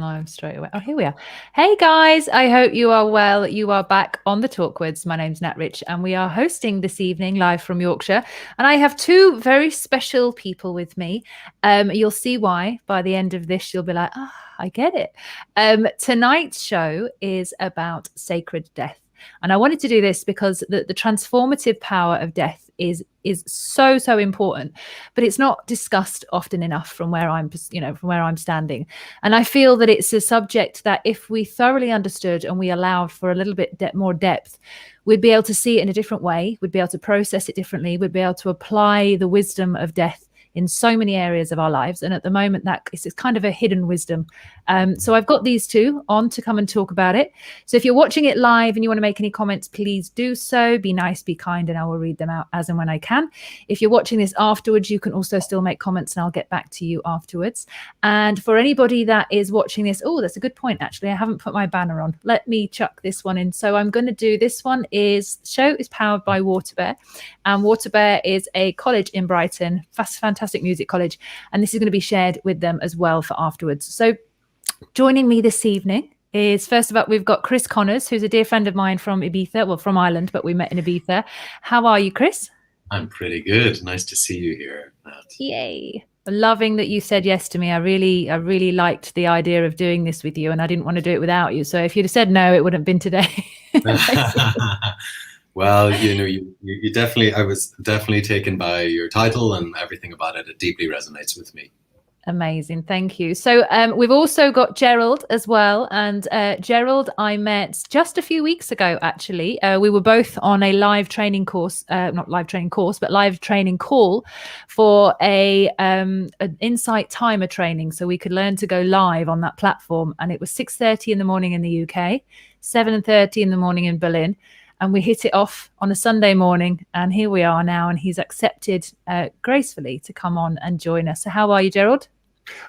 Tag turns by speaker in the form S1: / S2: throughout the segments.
S1: Live straight away. Oh, here we are. Hey guys, I hope you are well. You are back on the Talkwards. My name's Nat Rich, and we are hosting this evening live from Yorkshire. And I have two very special people with me. You'll see why by the end of this. You'll be like, ah, I get it. Tonight's show is about sacred death. And I wanted to do this because the transformative power of death is so important, but it's not discussed often enough from where I'm standing. And I feel that it's a subject that if we thoroughly understood and we allowed for a little bit more depth, we'd be able to see it in a different way. We'd be able to process it differently. We'd be able to apply the wisdom of death in so many areas of our lives. And at the moment, that it's kind of a hidden wisdom. So I've got these two on to come and talk about it. So if you're watching it live and you want to make any comments, please do so. Be nice, be kind, and I will read them out as and when I can. If you're watching this afterwards, you can also still make comments and I'll get back to you afterwards. And for anybody that is watching this, oh, that's a good point, actually. I haven't put my banner on. Let me chuck this one in. So I'm going to do this one. Show is powered by Waterbear. And Waterbear is a college in Brighton, fantastic music college. And this is going to be shared with them as well for afterwards. So joining me this evening is, first of all, we've got Chris Connors, who's a dear friend of mine from Ibiza, well, from Ireland, but we met in Ibiza. How are you, Chris?
S2: I'm pretty good. Nice to see you here, Matt.
S1: Yay. Loving that you said yes to me. I really liked the idea of doing this with you, and I didn't want to do it without you. So if you'd have said no, it wouldn't have been today.
S2: Well, you definitely, I was definitely taken by your title and everything about it. It deeply resonates with me.
S1: Amazing. Thank you. So we've also got Gerald as well. And Gerald, I met just a few weeks ago, actually. We were both on a live training course, not live training course, but live training call for an Insight timer training. So we could learn to go live on that platform. And it was 6:30 in the morning in the UK, 7:30 in the morning in Berlin. And we hit it off on a Sunday morning, and here we are now, and he's accepted gracefully to come on and join us. So how are you, Gerald?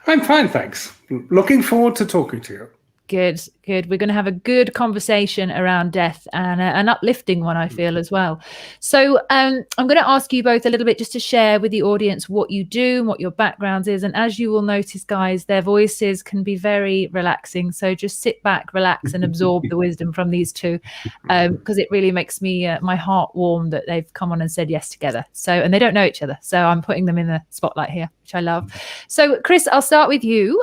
S3: I'm fine, thanks. Looking forward to talking to you.
S1: Good. We're going to have a good conversation around death, and an uplifting one, I feel, as well. So I'm going to ask you both a little bit just to share with the audience what you do and what your background is. And as you will notice, guys, their voices can be very relaxing. So just sit back, relax, and absorb the wisdom from these two, because it really makes me my heart warm that they've come on and said yes together. So, and they don't know each other. So I'm putting them in the spotlight here, which I love. So Chris, I'll start with you.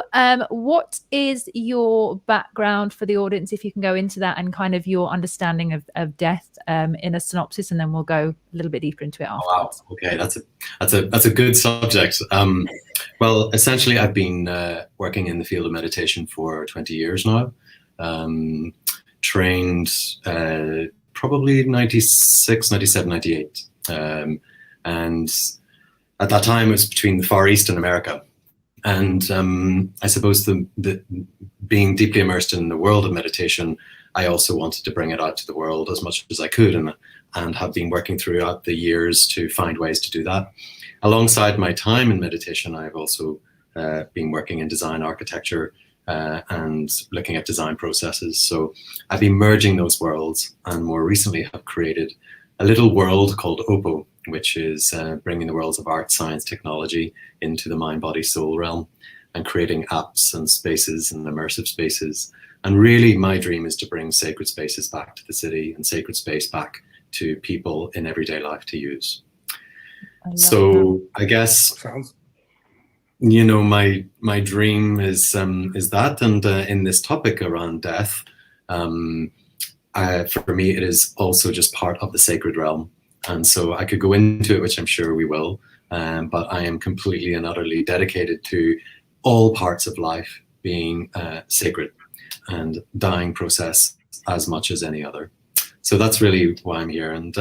S1: What is your background for the audience, if you can go into that, and kind of your understanding of death in a synopsis, and then we'll go a little bit deeper into it afterwards.
S2: Wow. Okay, that's a good subject. Well, essentially, I've been working in the field of meditation for 20 years now. Trained probably 96, 97, 98. And at that time, it was between the Far East and America. And I suppose the being deeply immersed in the world of meditation, I also wanted to bring it out to the world as much as I could, and have been working throughout the years to find ways to do that. Alongside my time in meditation, I've also been working in design architecture and looking at design processes. So I've been merging those worlds, and more recently have created a little world called OPO, which is bringing the worlds of art, science, technology into the mind, body, soul realm, and creating apps and spaces and immersive spaces. And really my dream is to bring sacred spaces back to the city, and sacred space back to people in everyday life to use. So I guess, my dream is that, and in this topic around death, for me, it is also just part of the sacred realm. And so I could go into it, which I'm sure we will, but I am completely and utterly dedicated to all parts of life being sacred, and dying process as much as any other. So that's really why I'm here. And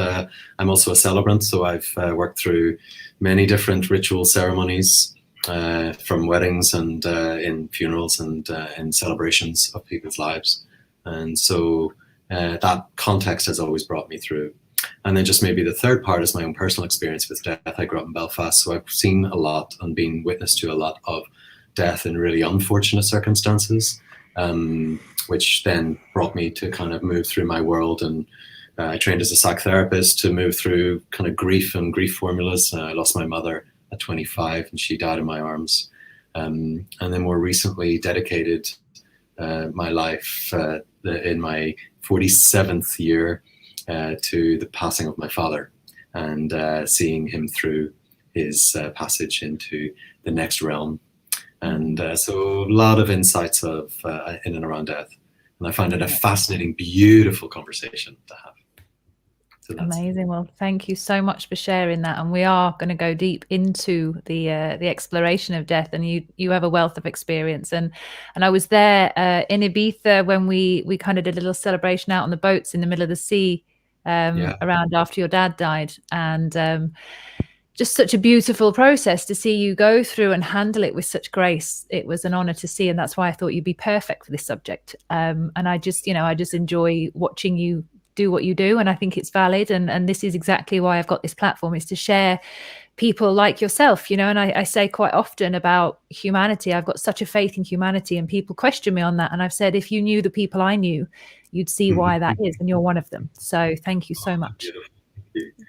S2: I'm also a celebrant, so I've worked through many different ritual ceremonies, from weddings and in funerals and in celebrations of people's lives. And so that context has always brought me through. And then just maybe the third part is my own personal experience with death. I grew up in Belfast, so I've seen a lot and been witness to a lot of death in really unfortunate circumstances, which then brought me to kind of move through my world. And I trained as a psychotherapist to move through kind of grief and grief formulas. I lost my mother at 25 and she died in my arms. And then more recently dedicated my life in my 47th year to the passing of my father, and seeing him through his passage into the next realm. And so a lot of insights of in and around death. And I find it a fascinating, beautiful conversation to have. So
S1: amazing. Well, thank you so much for sharing that. And we are going to go deep into the exploration of death. And you have a wealth of experience. And I was there in Ibiza when we kind of did a little celebration out on the boats in the middle of the sea around after your dad died. And just such a beautiful process to see you go through and handle it with such grace. It was an honor to see, and that's why I thought you'd be perfect for this subject. And I just enjoy watching you do what you do, and I think it's valid. And this is exactly why I've got this platform, is to share people like yourself, and I say quite often about humanity, I've got such a faith in humanity, and people question me on that. And I've said, if you knew the people I knew, you'd see why that is, and you're one of them. So thank you so much.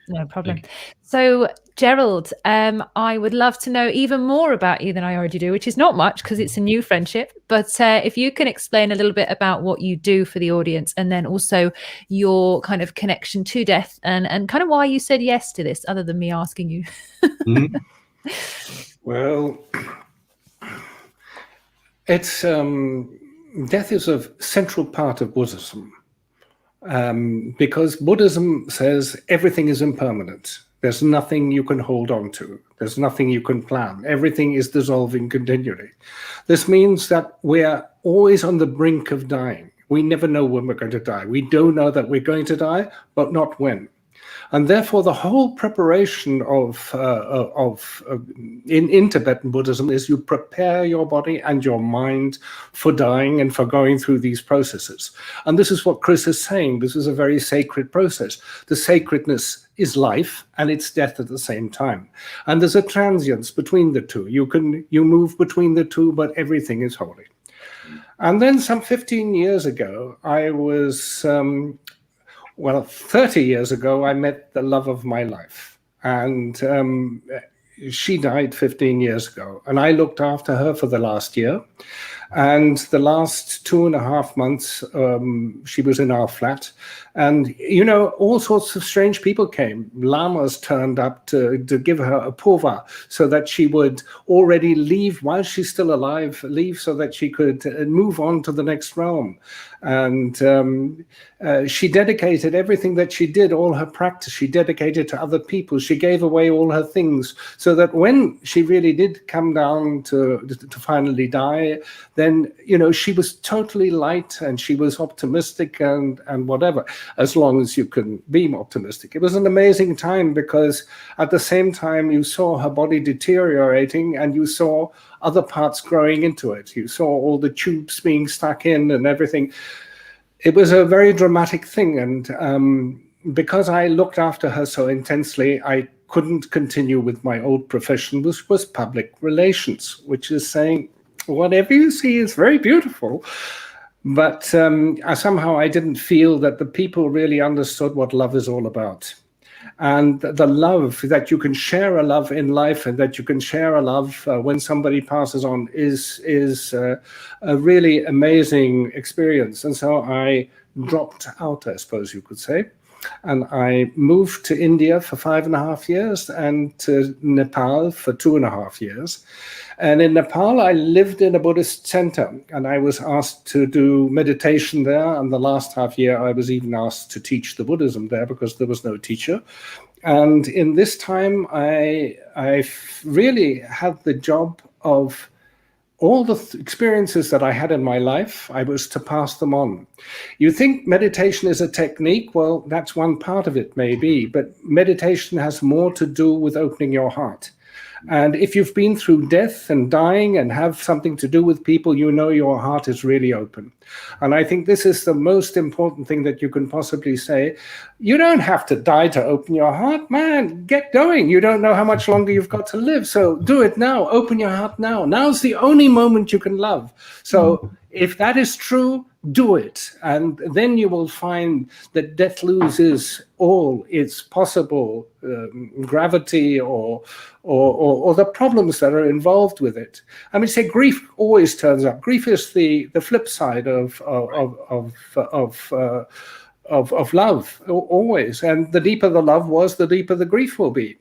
S1: No problem. So Gerald, I would love to know even more about you than I already do, which is not much because it's a new friendship. But if you can explain a little bit about what you do for the audience, and then also your kind of connection to death, and kind of why you said yes to this, other than me asking you.
S3: Well, it's death is a central part of Buddhism. Because Buddhism says everything is impermanent. There's nothing you can hold on to. There's nothing you can plan. Everything is dissolving continually. This means that we're always on the brink of dying. We never know when we're going to die. We do know that we're going to die, but not when. And therefore, the whole preparation in Tibetan Buddhism is you prepare your body and your mind for dying and for going through these processes. And this is what Chris is saying. This is a very sacred process. The sacredness is life and it's death at the same time. And there's a transience between the two. You move between the two, but everything is holy. And then some 15 years ago, I was... 30 years ago, I met the love of my life, and she died 15 years ago, and I looked after her for the last year. And the last 2.5 months, she was in our flat. And, all sorts of strange people came. Lamas turned up to give her a pova so that she would already leave while she's still alive, so that she could move on to the next realm. And she dedicated everything that she did, all her practice, she dedicated to other people. She gave away all her things so that when she really did come down to finally die, then, she was totally light and she was optimistic and whatever, as long as you can be optimistic. It was an amazing time because at the same time you saw her body deteriorating and you saw other parts growing into it. You saw all the tubes being stuck in and everything. It was a very dramatic thing. And because I looked after her so intensely, I couldn't continue with my old profession, which was public relations, which is saying, whatever you see is very beautiful. But somehow I didn't feel that the people really understood what love is all about. And the love that you can share a love in life and that you can share a love when somebody passes on is a really amazing experience. And so I dropped out, I suppose you could say. And I moved to India for 5.5 years and to Nepal for 2.5 years. And in Nepal, I lived in a Buddhist center and I was asked to do meditation there. And the last half year, I was even asked to teach the Buddhism there because there was no teacher. And in this time, I really had the job of all the experiences that I had in my life, I was to pass them on. You think meditation is a technique? Well, that's one part of it, maybe, but meditation has more to do with opening your heart. And if you've been through death and dying and have something to do with people, your heart is really open. And I think this is the most important thing that you can possibly say. You don't have to die to open your heart. Man, get going. You don't know how much longer you've got to live. So do it now. Open your heart now. Now's the only moment you can love. So If that is true, do it. And then you will find that death loses all its possible gravity or the problems that are involved with it. I mean, say grief always turns up. Grief is the flip side of love, always. And the deeper the love was, the deeper the grief will be.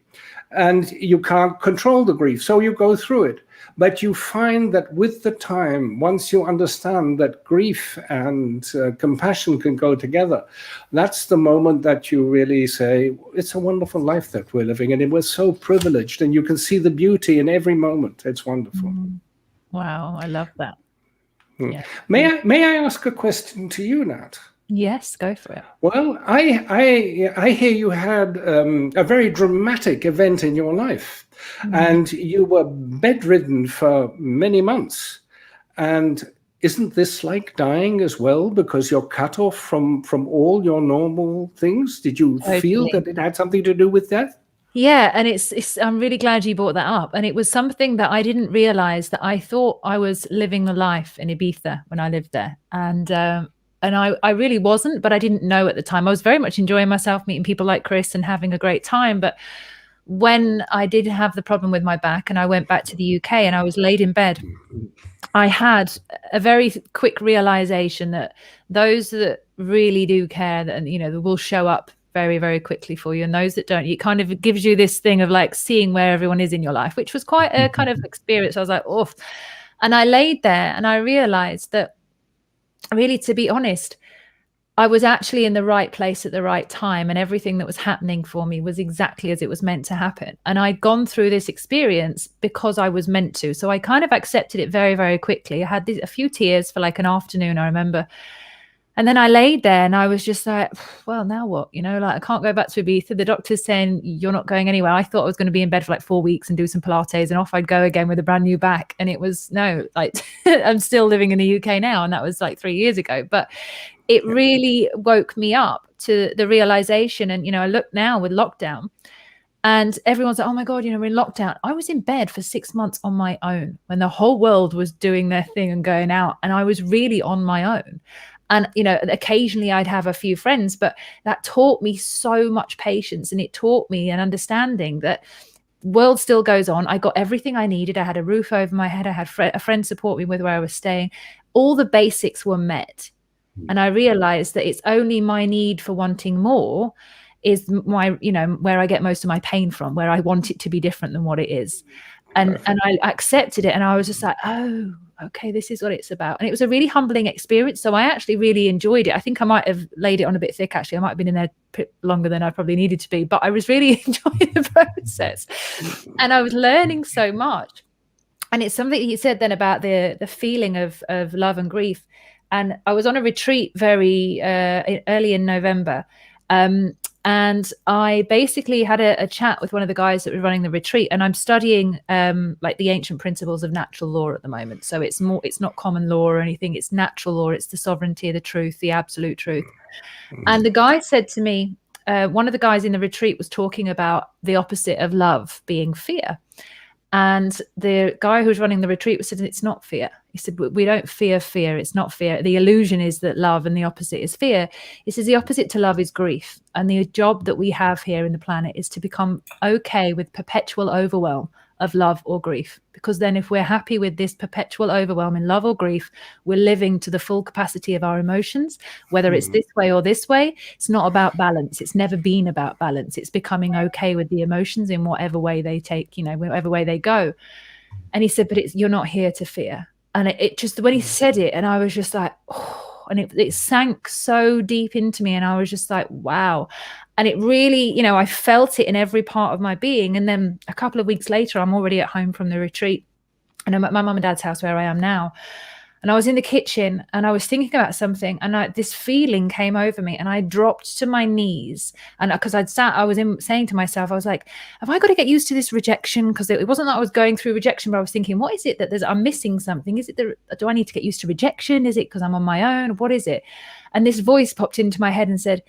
S3: And you can't control the grief, so you go through it. But you find that with the time, once you understand that grief and compassion can go together, that's the moment that you really say, it's a wonderful life that we're living, and we're so privileged, and you can see the beauty in every moment. It's wonderful.
S1: Wow, I love that.
S3: Yeah. May I ask a question to you, Nat?
S1: Yes, go for it.
S3: Well, I hear you had a very dramatic event in your life, and you were bedridden for many months. And isn't this like dying as well, because you're cut off from all your normal things? Did you feel that it had something to do with that?
S1: Yeah, and it's I'm really glad you brought that up. And it was something that I didn't realize, that I thought I was living a life in Ibiza when I lived there. And I really wasn't, but I didn't know at the time. I was very much enjoying myself, meeting people like Chris and having a great time. But when I did have the problem with my back and I went back to the UK and I was laid in bed, I had a very quick realization that those that really do care, that, you know, will show up very, very quickly for you. And those that don't, it kind of gives you this thing of like seeing where everyone is in your life, which was quite a kind of experience. I was like, oh, and I laid there and I realized that, really, to be honest, I was actually in the right place at the right time, and everything that was happening for me was exactly as it was meant to happen. And I'd gone through this experience because I was meant to. So I kind of accepted it very, very quickly. I had a few tears for like an afternoon, I remember. And then I laid there and I was just like, well, now what? You know, like I can't go back to Ibiza. The doctor's saying you're not going anywhere. I thought I was going to be in bed for like 4 weeks and do some Pilates, and off I'd go again with a brand new back. And it was, no, like I'm still living in the UK now. And that was like 3 years ago. But it really woke me up to the realization. And, you know, I look now with lockdown and everyone's like, oh my God, you know, we're in lockdown. I was in bed for 6 months on my own when the whole world was doing their thing and going out. And I was really on my own. And, you know, occasionally I'd have a few friends, but that taught me so much patience, and it taught me an understanding that world still goes on. I got everything I needed. I had a roof over my head. I had a friend support me with where I was staying. All the basics were met. And I realized that it's only my need for wanting more is my, you know, where I get most of my pain from, where I want it to be different than what it is. And I accepted it. And I was just like, oh, okay, this is what it's about. And it was a really humbling experience. So I actually really enjoyed it. I think I might have laid it on a bit thick, actually. I might have been in there longer than I probably needed to be, but I was really enjoying the process. And I was learning so much. And it's something you said then about the feeling of love and grief. And I was on a retreat very early in November. And I basically had a chat with one of the guys that was running the retreat, and I'm studying like the ancient principles of natural law at the moment. So it's not common law or anything. It's natural law. It's the sovereignty of the truth, the absolute truth. And the guy said to me, one of the guys in the retreat was talking about the opposite of love being fear. And the guy who was running the retreat said, it's not fear. He said, we don't fear fear. It's not fear. The illusion is that love, and the opposite is fear. He says the opposite to love is grief. And the job that we have here in the planet is to become okay with perpetual overwhelm of love or grief. Because then if we're happy with this perpetual overwhelm in love or grief, we're living to the full capacity of our emotions, whether it's this way or this way. It's not about balance. It's never been about balance. It's becoming okay with the emotions in whatever way they take, you know, whatever way they go. And he said, but you're not here to fear. And it just, when he said it, and I was just like, oh, and it sank so deep into me. And I was just like, wow. And it really, you know, I felt it in every part of my being. And then a couple of weeks later, I'm already at home from the retreat, and I'm at my mum and dad's house where I am now. And I was in the kitchen and I was thinking about something, and this feeling came over me, and I dropped to my knees. And because I was saying to myself, I was like, have I got to get used to this rejection? Because it wasn't that I was going through rejection, but I was thinking, what is it that I'm missing something? Is it do I need to get used to rejection? Is it because I'm on my own? What is it? And this voice popped into my head and said,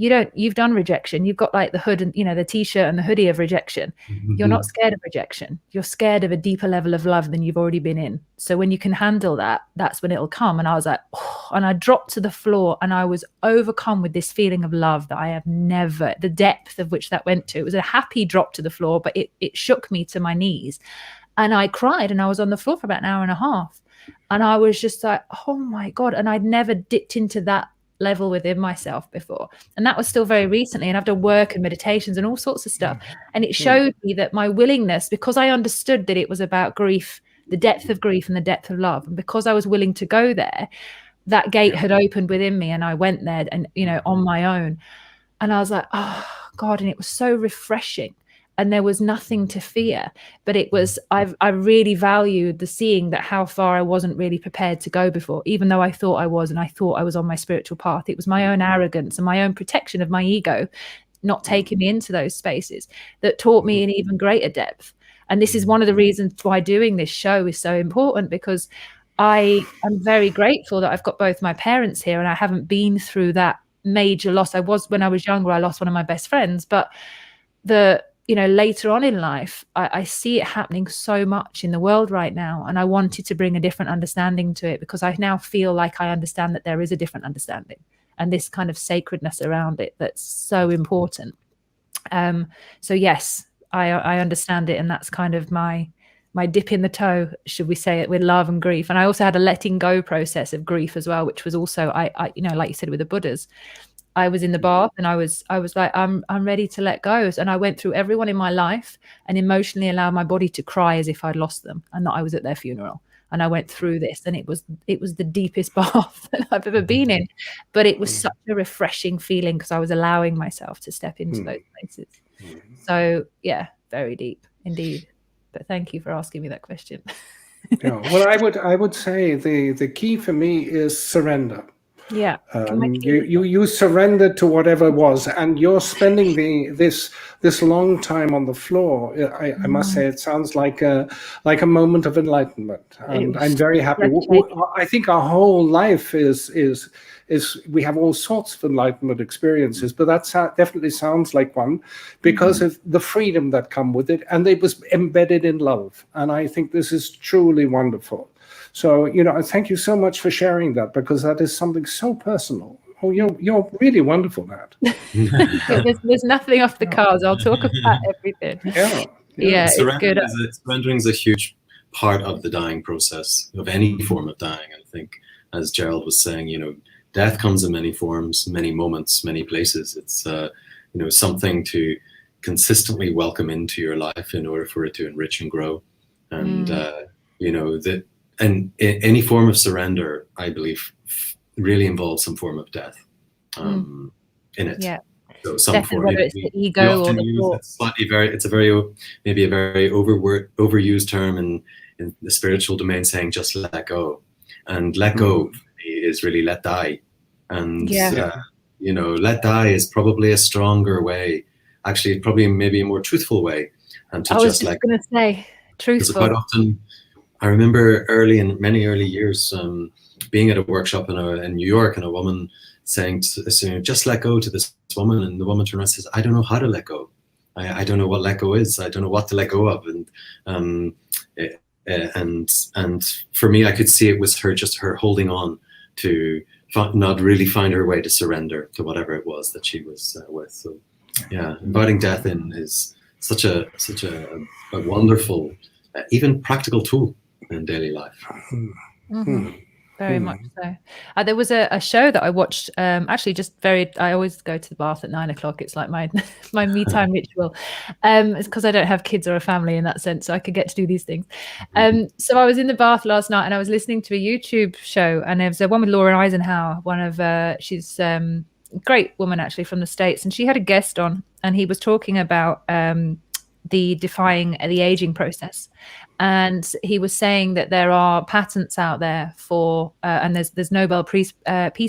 S1: you've done rejection. You've got like the hood and, the t-shirt and the hoodie of rejection. You're not scared of rejection. You're scared of a deeper level of love than you've already been in. So when you can handle that, that's when it'll come. And I was like, oh, and I dropped to the floor and I was overcome with this feeling of love that I have never, the depth of which that went to. It was a happy drop to the floor, but it shook me to my knees. And I cried and I was on the floor for about an hour and a half. And I was just like, oh my God. And I'd never dipped into that level within myself before. And that was still very recently. And I've done work and meditations and all sorts of stuff. And it showed me that my willingness, because I understood that it was about grief, the depth of grief and the depth of love. And because I was willing to go there, that gate had opened within me and I went there and, on my own. And I was like, oh God. And it was so refreshing. And there was nothing to fear, but it was, I really valued the seeing that how far I wasn't really prepared to go before, even though I thought I was, and I thought I was on my spiritual path. It was my own arrogance and my own protection of my ego, not taking me into those spaces, that taught me an even greater depth. And this is one of the reasons why doing this show is so important, because I am very grateful that I've got both my parents here and I haven't been through that major loss. When I was younger, I lost one of my best friends, but later on in life, I see it happening so much in the world right now. And I wanted to bring a different understanding to it, because I now feel like I understand that there is a different understanding and this kind of sacredness around it that's so important. So yes, I understand it. And that's kind of my dip in the toe, should we say it, with love and grief. And I also had a letting go process of grief as well, which was also, I like you said, with the Buddhas. I was in the bath and I was like, I'm ready to let go. And I went through everyone in my life and emotionally allowed my body to cry as if I'd lost them and that I was at their funeral. And I went through this, and it was the deepest bath that I've ever been in. But it was such a refreshing feeling because I was allowing myself to step into those places. So yeah, very deep indeed. But thank you for asking me that question.
S3: Well, I would say the key for me is surrender.
S1: Yeah,
S3: you surrendered to whatever was, and you're spending this long time on the floor. I must say, it sounds like a moment of enlightenment, and I'm very happy. I think our whole life is we have all sorts of enlightenment experiences, but that definitely sounds like one, because of the freedom that come with it, and it was embedded in love. And I think this is truly wonderful. So, thank you so much for sharing that, because that is something so personal. Oh, you're really wonderful, Nat.
S1: there's nothing off the cards. I'll talk about everything. Yeah, it's good.
S2: Surrendering is a huge part of the dying process, of any form of dying. I think, as Gerald was saying, death comes in many forms, many moments, many places. It's something to consistently welcome into your life in order for it to enrich and grow. And And any form of surrender, I believe, really involves some form of death in it.
S1: Yeah.
S2: So some form.
S1: Whether it's the ego or the thought.
S2: It's a very overused term in the spiritual domain, saying just let go, and let go is really let die, and let die is probably a stronger way. Actually, probably maybe a more truthful way, and to just let.
S1: I was going to say truthful.
S2: Quite often. I remember many early years, being at a workshop in New York, and a woman saying, just let go to this woman. And the woman turned around and says, I don't know how to let go. I don't know what let go is. I don't know what to let go of. And for me, I could see it was her holding on to not really find her way to surrender to whatever it was that she was with. So yeah, inviting death in is such a wonderful, even practical tool in daily life.
S1: Very much so. There was a show that I watched, actually I always go to the bath at 9:00. It's like my me time ritual. It's because I don't have kids or a family in that sense, so I could get to do these things. So I was in the bath last night and I was listening to a YouTube show, and there was a one with Laura Eisenhower, she's a great woman actually from the States, and she had a guest on, and he was talking about the Defying the Aging process. And he was saying that there are patents out there for, and there's Nobel Peace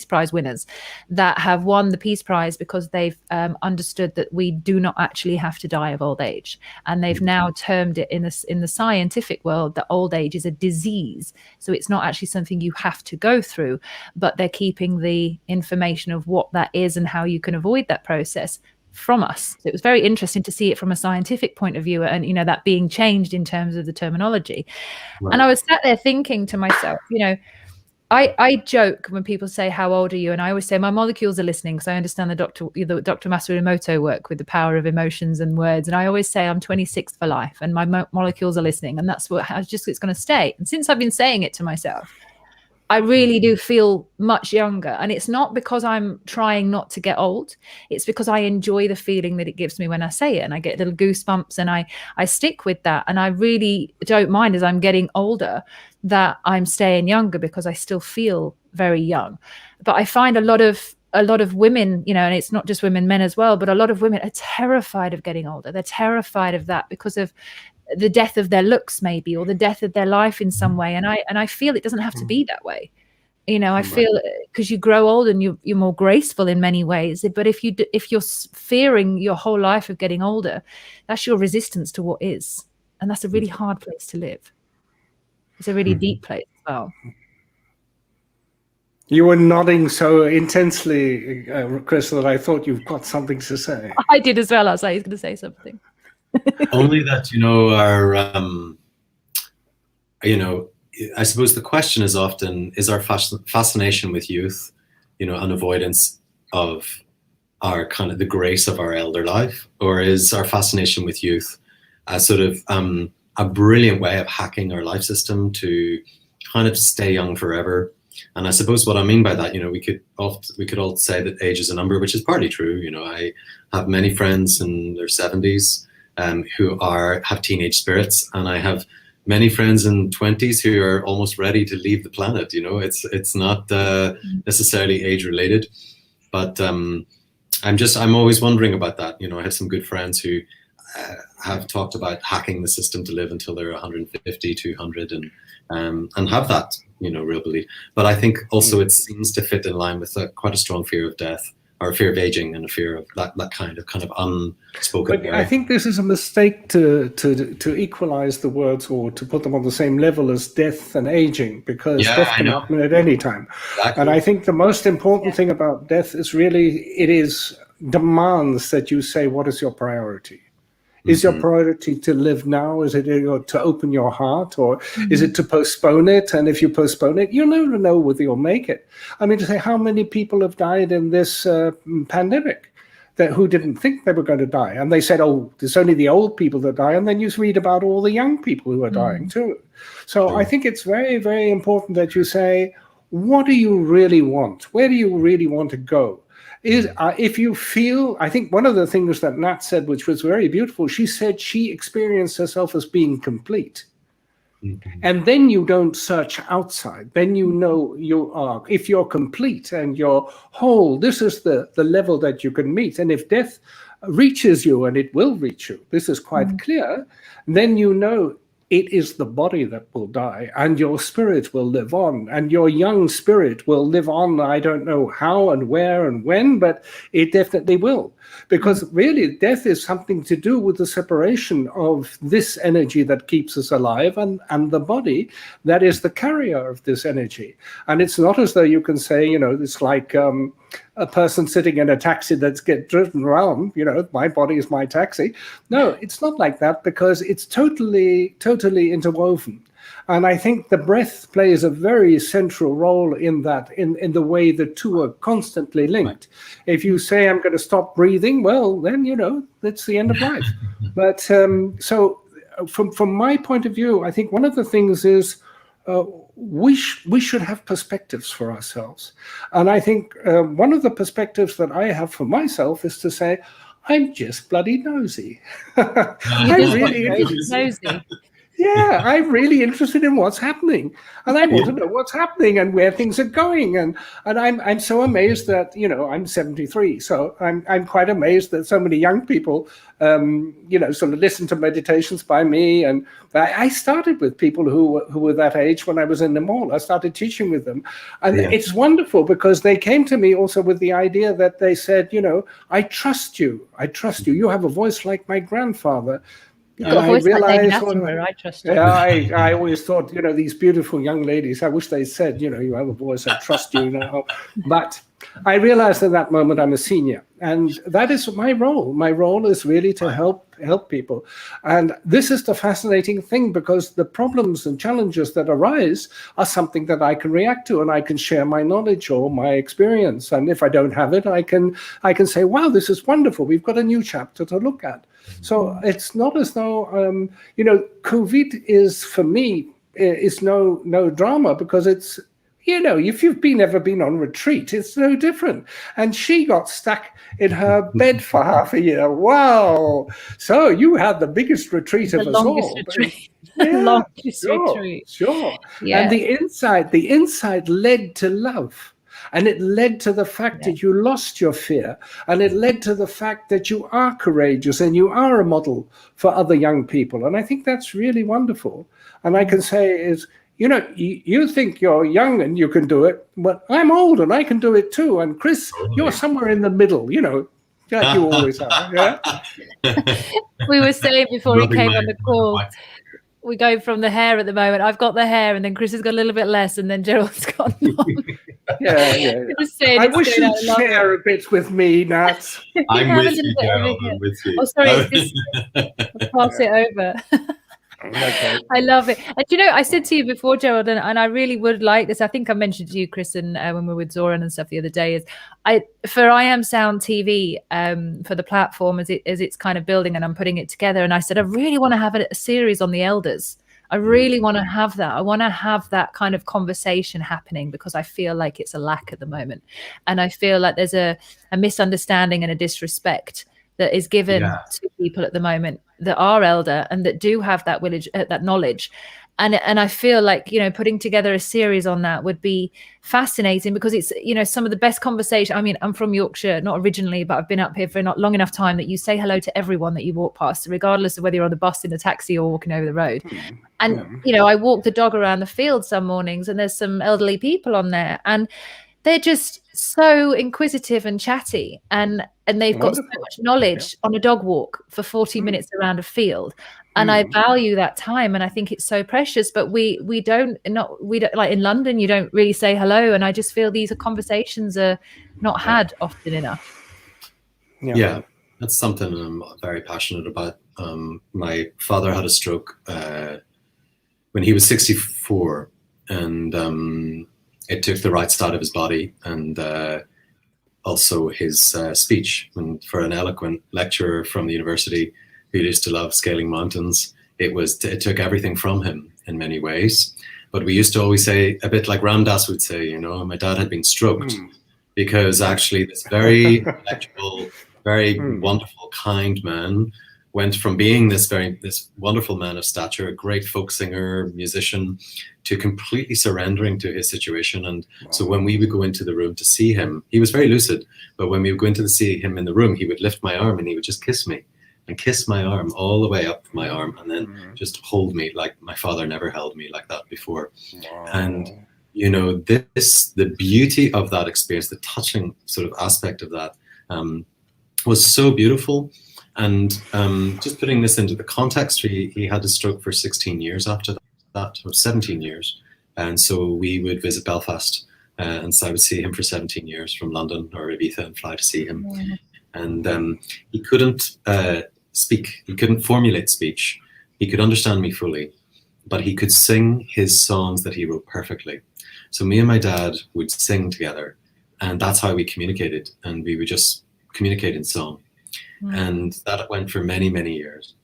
S1: Prize winners that have won the Peace Prize because they've understood that we do not actually have to die of old age. And they've now termed it in the scientific world that old age is a disease. So it's not actually something you have to go through, but they're keeping the information of what that is and how you can avoid that process from us. So it was very interesting to see it from a scientific point of view, and that being changed in terms of the terminology. Right. And I was sat there thinking to myself, I joke when people say, how old are you? And I always say my molecules are listening, because I understand the Dr. Masaru Emoto work with the power of emotions and words. And I always say I'm 26 for life, and my molecules are listening, and that's what it's going to stay. And since I've been saying it to myself, I really do feel much younger. And it's not because I'm trying not to get old. It's because I enjoy the feeling that it gives me when I say it, and I get little goosebumps, and I stick with that. And I really don't mind, as I'm getting older, that I'm staying younger, because I still feel very young. But I find a lot of women, and it's not just women, men as well, but a lot of women are terrified of getting older. They're terrified of that because of the death of their looks, maybe, or the death of their life in some way. And I feel it doesn't have to be that way. I feel because you grow old and you're more graceful in many ways. But if you're fearing your whole life of getting older, that's your resistance to what is. And that's a really hard place to live. It's a really deep place as well.
S3: You were nodding so intensely, Chris, that I thought you've got something to say.
S1: I did as well. I was like, he's going to say something.
S2: Only that, I suppose the question is often, is our fascination with youth, an avoidance of our kind of the grace of our elder life, or is our fascination with youth a sort of a brilliant way of hacking our life system to kind of stay young forever? And I suppose what I mean by that, we could all say that age is a number, which is partly true. I have many friends in their 70s. Who have teenage spirits, and I have many friends in 20s who are almost ready to leave the planet. It's not necessarily age related, but I'm always wondering about that. I have some good friends who have talked about hacking the system to live until they're 150, 200, and have that real belief. But I think also it seems to fit in line with quite a strong fear of death, or a fear of aging, and a fear of that kind of unspoken.
S3: But I think this is a mistake to equalize the words, or to put them on the same level as death and aging, because death can happen at any time. Exactly. And I think the most important thing about death is really, it demands that you say, what is your priority? Is your priority to live now? Is it to open your heart, or is it to postpone it? And if you postpone it, you'll never know whether you'll make it. I mean, to say how many people have died in this pandemic who didn't think they were going to die. And they said, oh, there's only the old people that die. And then you read about all the young people who are dying too. So I think it's very, very important that you say, what do you really want? Where do you really want to go? If you feel, I think one of the things that Nat said, which was very beautiful, she said she experienced herself as being complete. And then you don't search outside. Then you are, if you're complete and you're whole, this is the level that you can meet. And if death reaches you, and it will reach you, this is quite clear, then it is the body that will die, and your spirit will live on, and your young spirit will live on. I don't know how and where and when, but it definitely will. Because really, death is something to do with the separation of this energy that keeps us alive and the body that is the carrier of this energy. And it's not as though you can say, it's like a person sitting in a taxi that's get driven around, my body is my taxi. No, it's not like that, because it's totally interwoven. And I think the breath plays a very central role in that, in the way the two are constantly linked. If you say, I'm going to stop breathing, well, then, that's the end of life. But so from my point of view, I think one of the things is, we should have perspectives for ourselves. And I think one of the perspectives that I have for myself is to say, I'm just bloody nosy. I'm really nosy. Yeah, I'm really interested in what's happening, and I want to know what's happening and where things are going. And I'm so amazed that, you know, I'm 73, so I'm quite amazed that so many young people, you know, sort of listen to meditations by me. And I started with people who were that age when I was in the mall. I started teaching with them, and it's wonderful because they came to me also with the idea that they said, you know, I trust you. I trust you. You have a voice like my grandfather.
S1: You've got a voice like David Attenborough, I trust you.
S3: Yeah, I always thought, you know, these beautiful young ladies, I wish they said, you know, you have a voice, I trust you now. But I realized at that moment I'm a senior, and that is my role. My role is really to help people. And this is the fascinating thing, because the problems and challenges that arise are something that I can react to, and I can share my knowledge or my experience. And if I don't have it, I can say, wow, this is wonderful. We've got a new chapter to look at. So it's not as though, you know, COVID is, for me, is no drama, because it's, you know, if you've ever been on retreat, it's no different. And she got stuck in her bed for half a year. Wow. So you had the biggest retreat of us all.
S1: Retreat.
S3: Yeah,
S1: longest retreat.
S3: Sure.
S1: Yeah.
S3: And the insight led to love. And it led to the fact that you lost your fear. And it led to the fact that you are courageous and you are a model for other young people. And I think that's really wonderful. And I can say is, you know, you think you're young and you can do it, but I'm old and I can do it too. And Chris, you're somewhere in the middle, you know, like you always are. Yeah.
S1: We were saying before he came on the call, we go from the hair at the moment. I've got the hair, and then Chris has got a little bit less, and then Gerald's got none.
S3: Yeah. I wish you'd share a bit with me, Nat.
S2: I'm with you, Gerald. I'm with you.
S1: Oh, sorry. I'll pass it over.
S3: Okay.
S1: I love it. And you know, I said to you before, Gerald, and I really would like this. I think I mentioned to you, Chris, and when we were with Zoran and stuff the other day, is for I Am Sound TV, for the platform as it's kind of building, and I'm putting it together. And I said, I really want to have a series on the elders. I really want to have that. I want to have that kind of conversation happening, because I feel like it's a lack at the moment, and I feel like there's a misunderstanding and a disrespect that is given to people at the moment that are elder and that do have that knowledge. And I feel like, you know, putting together a series on that would be fascinating, because it's, you know, some of the best conversation. I mean, I'm from Yorkshire, not originally, but I've been up here for not long enough time that you say hello to everyone that you walk past, regardless of whether you're on the bus, in the taxi, or walking over the road. And, you know, I walk the dog around the field some mornings, and there's some elderly people on there, and they're just so inquisitive and chatty, and they've got so much knowledge on a dog walk for 40 minutes around a field. And I value that time, and I think it's so precious. But we don't like in London, you don't really say hello, and I just feel these conversations are not had often enough.
S2: Yeah, that's something I'm very passionate about. My father had a stroke when he was 64, and it took the right side of his body, and also his speech. And for an eloquent lecturer from the university who used to love scaling mountains, it took everything from him in many ways. But we used to always say, a bit like Ramdas would say, you know, my dad had been stroked, because actually this very intellectual, very wonderful, kind man went from being this wonderful man of stature, a great folk singer, musician, to completely surrendering to his situation. And so when we would go into the room to see him, he was very lucid, but when we would go into see him in the room, he would lift my arm and he would just kiss me, and kiss my arm all the way up my arm, and then just hold me like my father never held me like that before. And, you know, the beauty of that experience, the touching sort of aspect of that was so beautiful. And just putting this into the context, he had a stroke for 16 years after that, or 17 years. And so we would visit Belfast, and so I would see him for 17 years from London or Ibiza, and fly to see him. And he couldn't speak, he couldn't formulate speech. He could understand me fully, but he could sing his songs that he wrote perfectly. So me and my dad would sing together, and that's how we communicated. And we would just communicate in song. And that went for many, many years.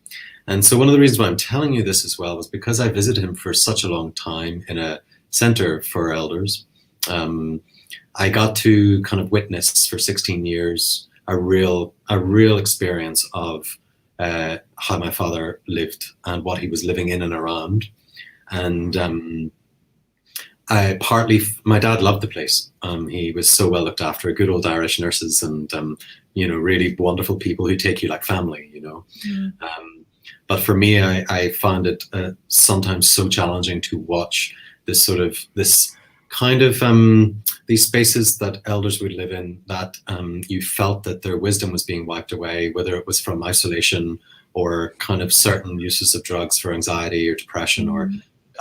S2: And so one of the reasons why I'm telling you this as well was because I visited him for such a long time in a center for elders. I got to kind of witness for 16 years a real experience of how my father lived and what he was living in and around. And my dad loved the place. He was so well looked after, good old Irish nurses and, really wonderful people who take you like family, But for me, I found it sometimes so challenging to watch this kind of these spaces that elders would live in, that you felt that their wisdom was being wiped away, whether it was from isolation or kind of certain uses of drugs for anxiety or depression, or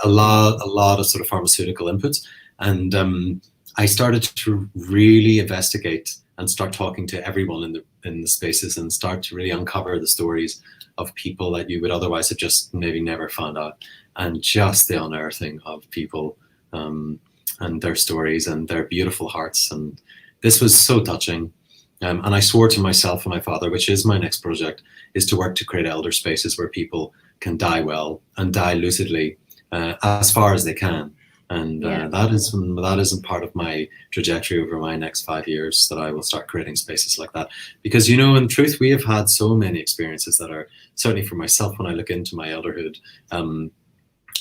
S2: a lot of sort of pharmaceutical inputs. And I started to really investigate and start talking to everyone in the spaces, and start to really uncover the stories of people that you would otherwise have just maybe never found out, and just the unearthing of people and their stories and their beautiful hearts. And this was so touching. And I swore to myself and my father, which is my next project, is to work to create elder spaces where people can die well and die lucidly as far as they can. And that isn't part of my trajectory over my next 5 years, that I will start creating spaces like that. Because, in truth, we have had so many experiences that are, certainly for myself, when I look into my elderhood,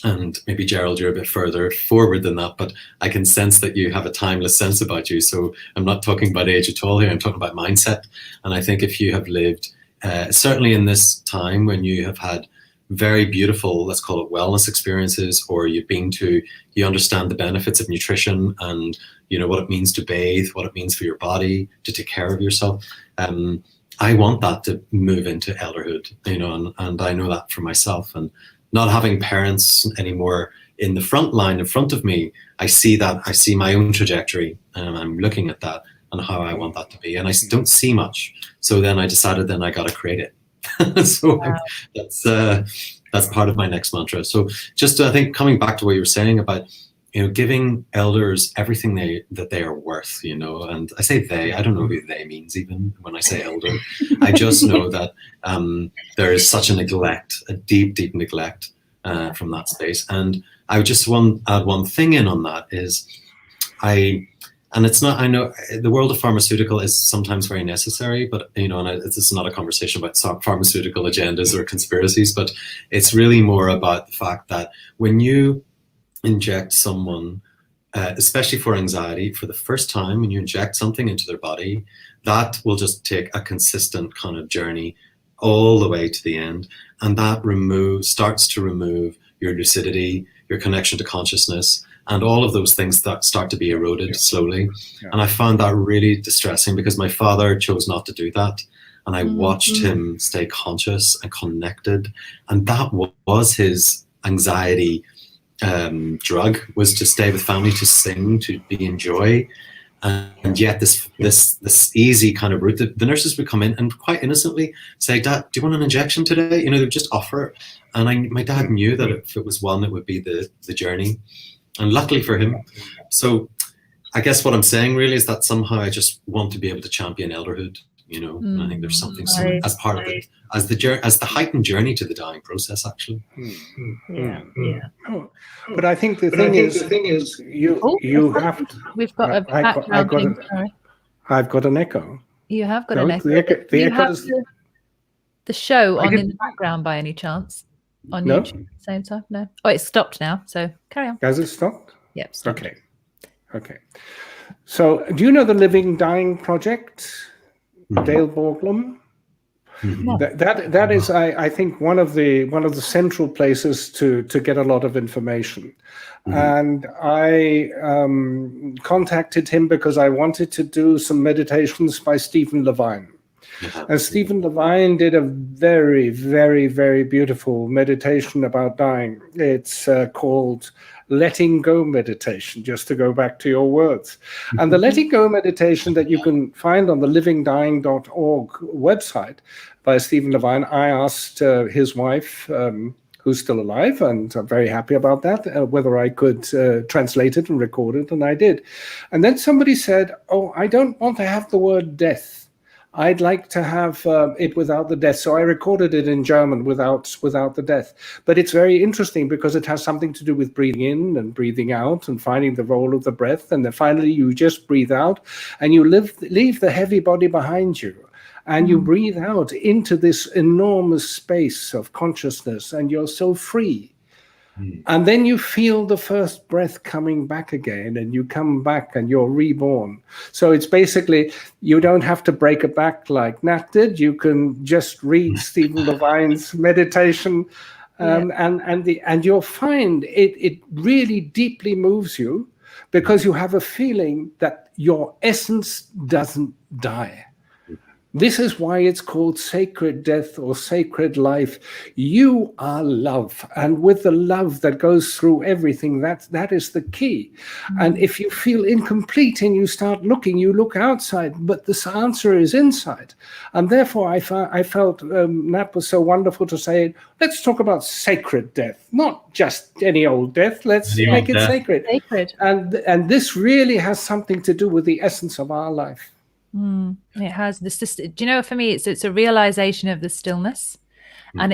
S2: and maybe Gerald, you're a bit further forward than that, but I can sense that you have a timeless sense about you. So I'm not talking about age at all here, I'm talking about mindset. And I think if you have lived, certainly in this time when you have had very beautiful, let's call it wellness experiences, or you understand the benefits of nutrition and, what it means to bathe, what it means for your body, to take care of yourself. I want that to move into elderhood, and I know that for myself. And not having parents anymore in the front line in front of me, I see my own trajectory, and I'm looking at that and how I want that to be. And I don't see much. So then I decided I got to create it. So wow. That's part of my next mantra. So just I think coming back to what you were saying about, giving elders everything that they are worth, and I say they, I don't know who they means even when I say elder. I just know that there is such a neglect, a deep, deep neglect from that space. And I would just add one thing in on that is and it's not, I know the world of pharmaceutical is sometimes very necessary, but, and this is not a conversation about pharmaceutical agendas or conspiracies, but it's really more about the fact that when you inject someone, especially for anxiety, for the first time, when you inject something into their body, that will just take a consistent kind of journey all the way to the end. And that starts to remove your lucidity, your connection to consciousness, and all of those things that start to be eroded slowly. Yeah. And I found that really distressing, because my father chose not to do that. And I watched him stay conscious and connected. And that was his anxiety drug, was to stay with family, to sing, to be in joy. And yet this easy kind of route, the nurses would come in and quite innocently say, "Dad, do you want an injection today?" They would just offer it. And my dad knew that if it was one, it would be the journey. And luckily for him. So I guess what I'm saying really is that somehow I just want to be able to champion elderhood, and I think there's something as part of it, as the heightened journey to the dying process, actually.
S1: Yeah.
S3: Oh, but I think the thing is, you have to.
S1: We've got a background thing. Sorry.
S3: I've got an echo.
S1: You have got an echo. Do you have the show on in the background by any chance? On YouTube at the same time? No. Oh, it's stopped now. So carry on.
S3: Has it stopped?
S1: Yep. Stopped.
S3: Okay. So, do you know the Living Dying Project, Dale Borglum?
S1: No.
S3: That is, I think, one of the central places to get a lot of information. And I contacted him because I wanted to do some meditations by Stephen Levine. And Stephen Levine did a very, very, very beautiful meditation about dying. It's called Letting Go Meditation, just to go back to your words. And the Letting Go meditation that you can find on the livingdying.org website by Stephen Levine, I asked his wife, who's still alive, and I'm very happy about that, whether I could translate it and record it, and I did. And then somebody said, "Oh, I don't want to have the word death. I'd like to have it without the death." So I recorded it in German without the death. But it's very interesting because it has something to do with breathing in and breathing out and finding the role of the breath. And then finally you just breathe out and you leave the heavy body behind you. and you breathe out into this enormous space of consciousness, and you're so free. And then you feel the first breath coming back again, and you come back and you're reborn. So it's basically, you don't have to break a back like Nat did. You can just read Stephen Levine's meditation, and you'll find it really deeply moves you, because you have a feeling that your essence doesn't die. This is why it's called sacred death or sacred life. You are love, and with the love that goes through everything, that is the key. And if you feel incomplete and you start looking, you look outside, but this answer is inside. And therefore, I felt Nat was so wonderful to say, let's talk about sacred death, not just any old death. Let's make it sacred. And this really has something to do with the essence of our life.
S1: It has this. Do you know? For me, it's a realization of the stillness, and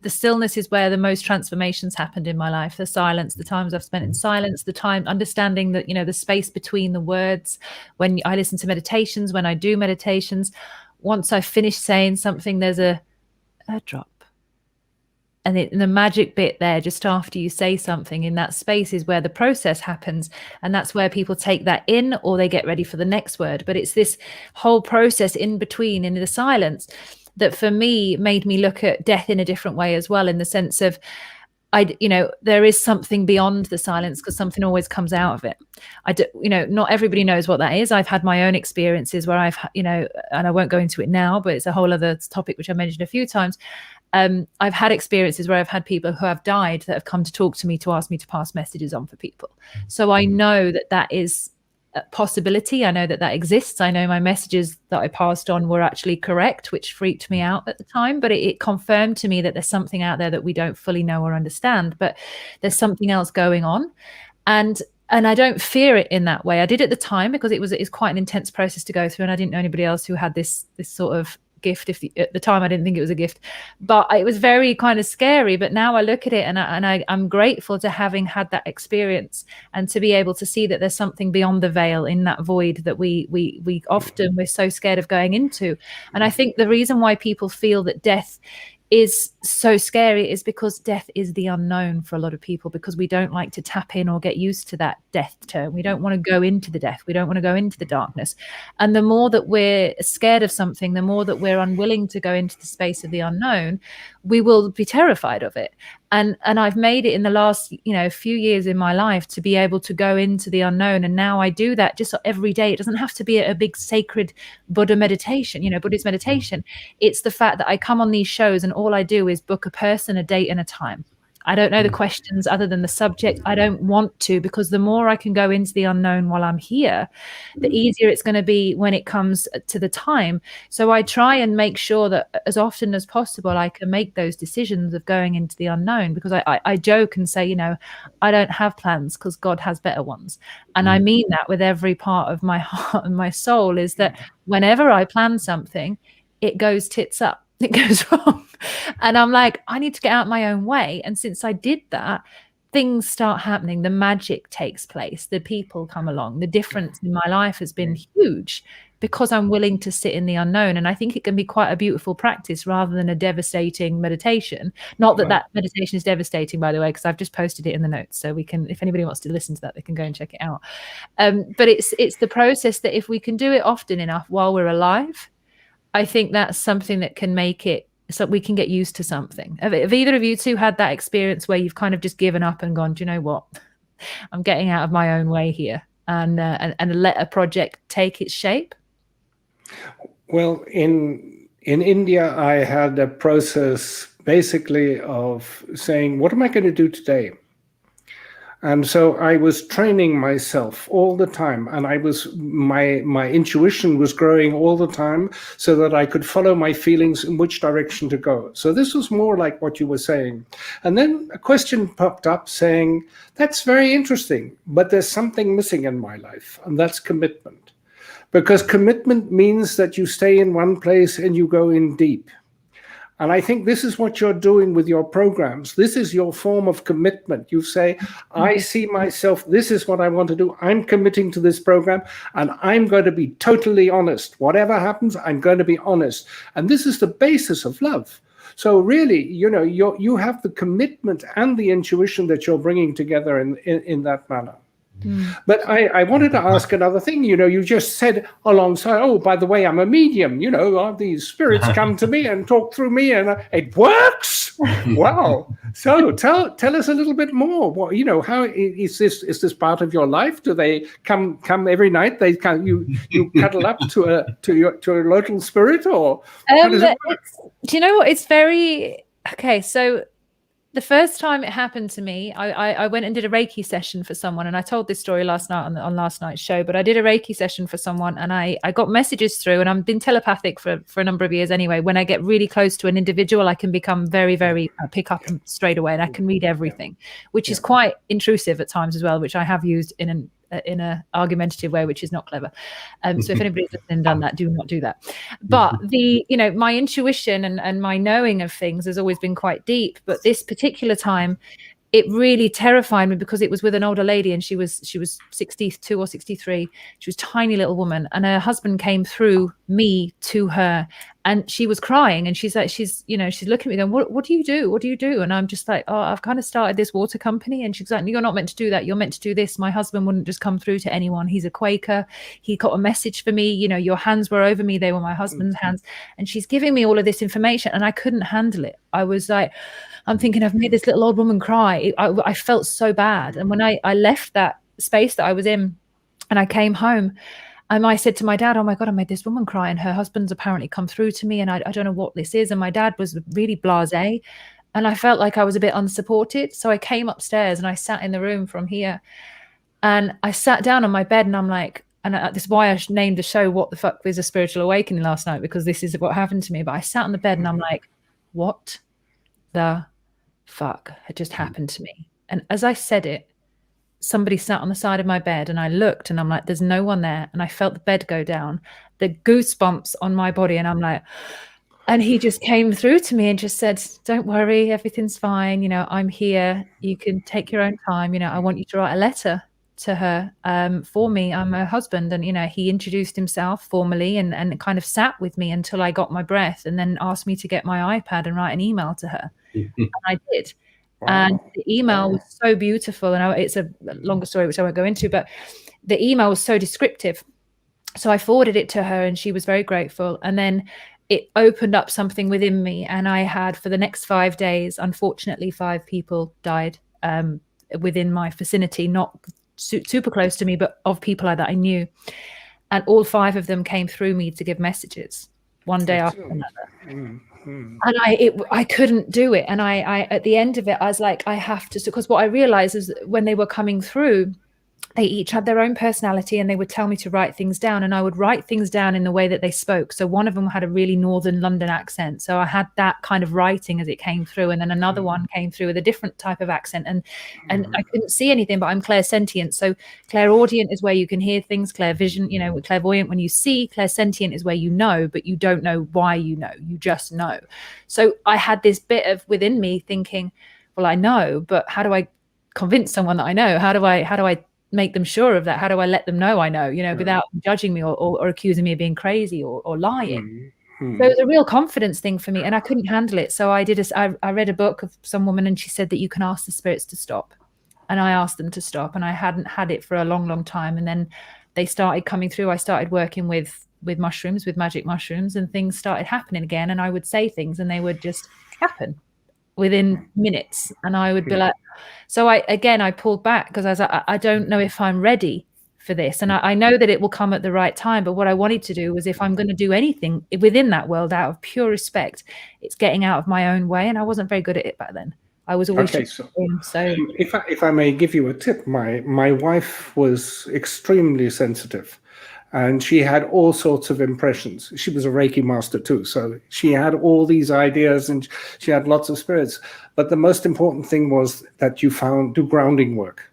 S1: the stillness is where the most transformations happened in my life. The silence, the times I've spent in silence, the time understanding that, the space between the words. When I listen to meditations, when I do meditations, once I finish saying something, there's a drop. And the magic bit there, just after you say something in that space, is where the process happens. And that's where people take that in, or they get ready for the next word. But it's this whole process in between, in the silence, that for me made me look at death in a different way as well, in the sense of, there is something beyond the silence, because something always comes out of it. Not everybody knows what that is. I've had my own experiences where I've, and I won't go into it now, but it's a whole other topic, which I mentioned a few times. I've had experiences where I've had people who have died that have come to talk to me, to ask me to pass messages on for people. So I know that is a possibility. I know that exists. I know my messages that I passed on were actually correct, which freaked me out at the time. But it confirmed to me that there's something out there that we don't fully know or understand, but there's something else going on. And I don't fear it in that way. I did at the time, because it's quite an intense process to go through, and I didn't know anybody else who had this sort of gift. At the time I didn't think it was a gift, but it was very kind of scary. But now I look at it, and I'm grateful to having had that experience, and to be able to see that there's something beyond the veil, in that void that we often, we're so scared of going into. And I think the reason why people feel that death is so scary is because death is the unknown for a lot of people, because we don't like to tap in or get used to that death term. We don't want to go into the death. We don't want to go into the darkness. And the more that we're scared of something, the more that we're unwilling to go into the space of the unknown, we will be terrified of it. And I've made it in the last, few years in my life to be able to go into the unknown. And now I do that just every day. It doesn't have to be a big sacred Buddhist meditation. It's the fact that I come on these shows, and all I do is book a person, a date, and a time. I don't know the questions other than the subject. I don't want to, because the more I can go into the unknown while I'm here, the easier it's going to be when it comes to the time. So I try and make sure that as often as possible, I can make those decisions of going into the unknown, because I joke and say, I don't have plans, because God has better ones. And I mean that with every part of my heart and my soul, is that whenever I plan something, it goes tits up. It goes wrong. And I'm like, I need to get out my own way. And since I did that, things start happening. The magic takes place. The people come along. The difference in my life has been huge, because I'm willing to sit in the unknown. And I think it can be quite a beautiful practice, rather than a devastating meditation. Not that that meditation is devastating, by the way, because I've just posted it in the notes. So we can, if anybody wants to listen to that, they can go and check it out. But it's the process that if we can do it often enough while we're alive, I think that's something that can make it so we can get used to something. Have either of you two had that experience where you've kind of just given up and gone, do you know what? I'm getting out of my own way here, and let a project take its shape?
S3: Well, in India, I had a process basically of saying, what am I going to do today? And so I was training myself all the time, and my intuition was growing all the time, so that I could follow my feelings in which direction to go. So this was more like what you were saying. And then a question popped up saying, that's very interesting, but there's something missing in my life, and that's commitment. Because commitment means that you stay in one place and you go in deep. And I think this is what you're doing with your programs. This is your form of commitment. You say, I see myself, this is what I want to do. I'm committing to this program, and I'm going to be totally honest. Whatever happens, I'm going to be honest. And this is the basis of love. So really, you have the commitment and the intuition that you're bringing together in that manner. But I wanted to ask another thing. You just said alongside, oh, by the way, I'm a medium. These spirits come to me and talk through me, and it works. Wow. So tell us a little bit more. What how is this? Is this part of your life? Do they come every night? They come, you cuddle up to a local spirit, or how does it work?
S1: Do you know what? It's very okay. So the first time it happened to me, I went and did a Reiki session for someone, and I told this story last night on last night's show, but I did a Reiki session for someone, and I got messages through, and I've been telepathic for a number of years anyway. When I get really close to an individual, I can become very, very, pick up straight away, and I can read everything, which is quite intrusive at times as well, which I have used in a argumentative way, which is not clever. So if anybody's listening done that, do not do that. But my intuition and my knowing of things has always been quite deep. But this particular time, it really terrified me because it was with an older lady, and she was 62 or 63. She was a tiny little woman, and her husband came through me to her, and she was crying, and she's looking at me going, what do you do? What do you do? And I'm just like, oh, I've kind of started this water company. And she's like, you're not meant to do that. You're meant to do this. My husband wouldn't just come through to anyone. He's a Quaker. He got a message for me. Your hands were over me. They were my husband's hands. And she's giving me all of this information, and I couldn't handle it. I was like, I'm thinking, I've made this little old woman cry. I felt so bad. And when I left that space that I was in, and I came home, and I said to my dad, oh my God, I made this woman cry, and her husband's apparently come through to me, and I don't know what this is. And my dad was really blasé, and I felt like I was a bit unsupported. So I came upstairs, and I sat in the room from here, and I sat down on my bed, and I'm like, and this is why I named the show What the Fuck Was a Spiritual Awakening last night, because this is what happened to me. But I sat on the bed, and I'm like, what the fuck had just happened to me? And as I said it, somebody sat on the side of my bed, and I looked, and I'm like, there's no one there. And I felt the bed go down, the goosebumps on my body, and I'm like, and he just came through to me and just said, don't worry, everything's fine, I'm here, you can take your own time, I want you to write a letter to her for me. I'm her husband. And he introduced himself formally and kind of sat with me until I got my breath, and then asked me to get my iPad and write an email to her. And I did. Wow. And the email was so beautiful, and it's a longer story which I won't go into, but the email was so descriptive. So I forwarded it to her, and she was very grateful. And then it opened up something within me, and I had, for the next 5 days, unfortunately, 5 people died within my vicinity, not super close to me, but of people that I knew. And all 5 of them came through me to give messages one day after another. And I couldn't do it. And I at the end of it, I was like, I have to, because what I realized is when they were coming through, they each had their own personality, and they would tell me to write things down, and I would write things down in the way that they spoke. So one of them had a really northern London accent, so I had that kind of writing as it came through. And then another one came through with a different type of accent, and I couldn't see anything, but I'm clairsentient. So clairaudient is where you can hear things, clairvision, clairvoyant when you see, clairsentient is where you know, but you don't know why you just know. So I had this bit of within me thinking, well, I know, but how do I convince someone that I know? How do I make them sure of that? How do I let them know I know, without judging me or accusing me of being crazy or lying? So it was a real confidence thing for me, and I couldn't handle it. So I read a book of some woman, and she said that you can ask the spirits to stop. And I asked them to stop, and I hadn't had it for a long, long time. And then they started coming through. I started working with mushrooms, with magic mushrooms, and things started happening again. And I would say things, and they would just happen within minutes, and I would be like, so I pulled back, because I was like, I don't know if I'm ready for this, and I know that it will come at the right time. But what I wanted to do was, if I'm going to do anything within that world out of pure respect, it's getting out of my own way, and I wasn't very good at it back then. I was always
S3: so if I may give you a tip, my wife was extremely sensitive. And she had all sorts of impressions. She was a Reiki master too. So she had all these ideas, and she had lots of spirits. But the most important thing was that you do grounding work.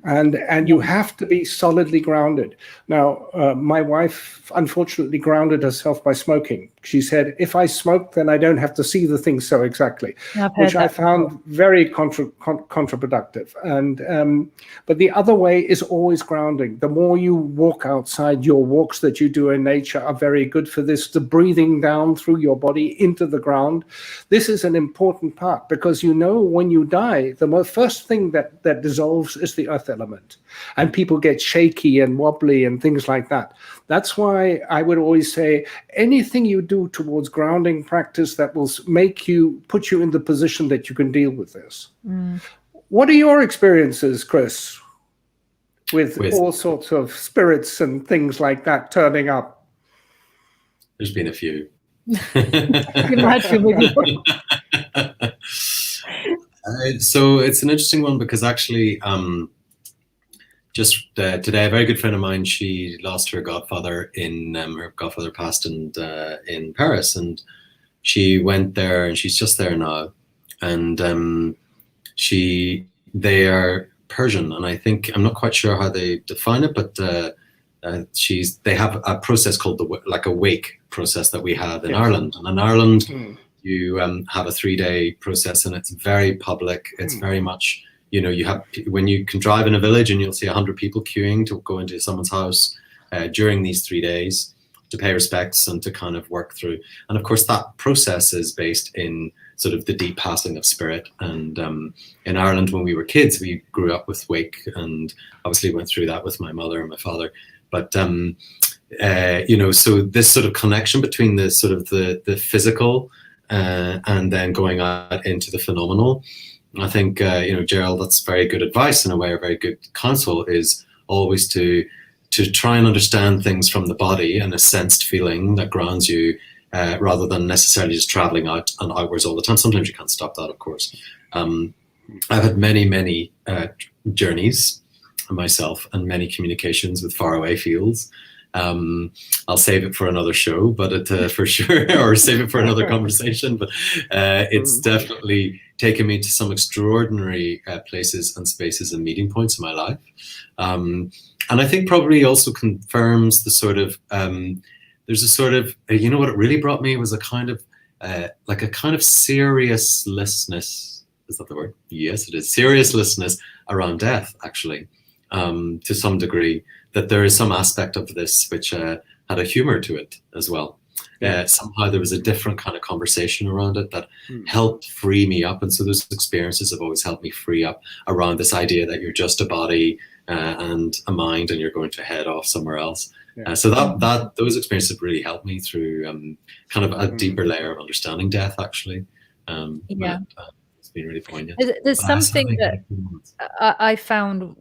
S3: And you have to be solidly grounded. Now, my wife unfortunately grounded herself by smoking. She said, if I smoke, then I don't have to see the things so exactly, which I found very counterproductive. And but the other way is always grounding. The more you walk outside, your walks that you do in nature are very good for this, the breathing down through your body into the ground. This is an important part, because when you die, the first thing that dissolves is the earth element, and people get shaky and wobbly and things like that. That's why I would always say anything you do towards grounding practice that will put you in the position that you can deal with this. What are your experiences, Chris, with all sorts of spirits and things like that turning up?
S2: There's been a few. So it's an interesting one, because actually just today, a very good friend of mine, she lost her godfather her godfather passed in Paris, and she went there, and she's just there now. And they are Persian, and I think, I'm not quite sure how they define it, but they have a process called a wake process that we have in Ireland. And in Ireland, you have a 3-day process, and it's very public. It's very much, when you can drive in a village and you'll see 100 people queuing to go into someone's house during these 3 days to pay respects and to kind of work through. And of course, that process is based in sort of the deep passing of spirit. And in Ireland, when we were kids, we grew up with wake, and obviously went through that with my mother and my father. But so this sort of connection between the sort of the physical and then going out into the phenomenal. I think, Gerald, that's very good advice in a way, or very good counsel, is always to try and understand things from the body and a sensed feeling that grounds you, rather than necessarily just traveling out and outwards all the time. Sometimes you can't stop that, of course. I've had many journeys myself, and many communications with faraway fields. I'll save it for another show, but for sure, or save it for another conversation. But it's definitely taken me to some extraordinary places and spaces and meeting points in my life. And I think probably also confirms the sort of, there's a sort of, what it really brought me was a kind of, like a kind of seriousness. Is that the word? Yes, it is. Seriousness around death, actually, to some degree. That there is some aspect of this which had a humor to it as well. Somehow there was a different kind of conversation around it that helped free me up. And so those experiences have always helped me free up around this idea that you're just a body and a mind, and you're going to head off somewhere else. So those experiences really helped me through kind of a deeper layer of understanding death, actually. It's been really poignant.
S1: There's something that I found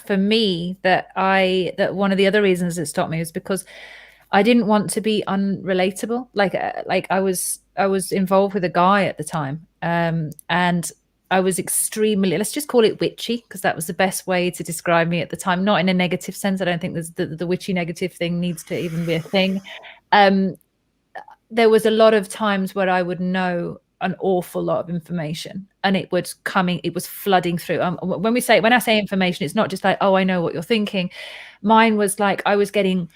S1: for me that one of the other reasons it stopped me was because I didn't want to be unrelatable. Like I was involved with a guy at the time, and I was extremely, let's just call it witchy, because that was the best way to describe me at the time. Not in a negative sense. I don't think the witchy negative thing needs to even be a thing. There was a lot of times where I would know an awful lot of information, and it was flooding through. When I say information, it's not just like, oh, I know what you're thinking. Mine was like, I was getting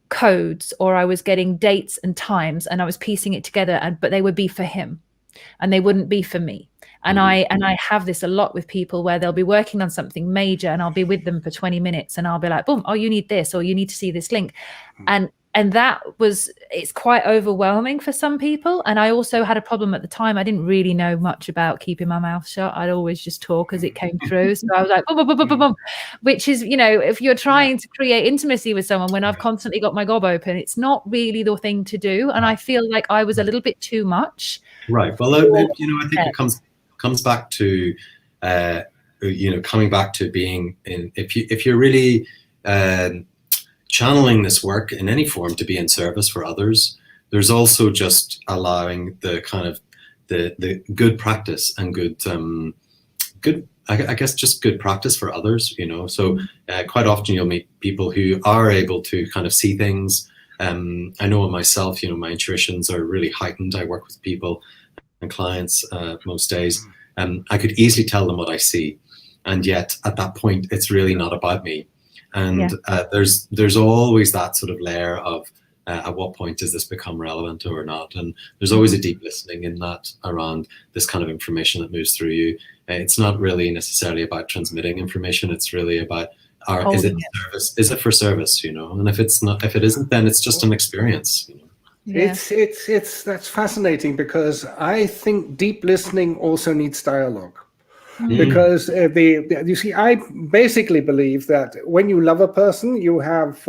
S1: codes, or I was getting dates and times, and I was piecing it together, but they would be for him and they wouldn't be for me. And I have this a lot with people, where they'll be working on something major, and I'll be with them for 20 minutes, and I'll be like, boom, oh, you need this, or you need to see this link. And it's quite overwhelming for some people. And I also had a problem at the time. I didn't really know much about keeping my mouth shut. I'd always just talk as it came through. So I was like, boom, boom, boom, boom, boom, boom, which is, if you're trying to create intimacy with someone when I've constantly got my gob open, it's not really the thing to do. And I feel like I was a little bit too much.
S2: Right. Well, I think it comes back to, coming back to being in, if you're really, channeling this work in any form to be in service for others, there's also just allowing the kind of the good practice and good I guess just good practice for others, so quite often you'll meet people who are able to kind of see things. I know of myself, my intuitions are really heightened. I work with people and clients most days, I could easily tell them what I see. and yet at that point it's really not about me. And there's always that sort of layer of at what point does this become relevant or not? And there's always a deep listening in that around this kind of information that moves through you. It's not really necessarily about transmitting information. It's really about is it service? Is it for service? You know, and if it isn't, then it's just an experience. You know?
S3: Yeah. That's fascinating, because I think deep listening also needs dialogue. Because you see, I basically believe that when you love a person, you have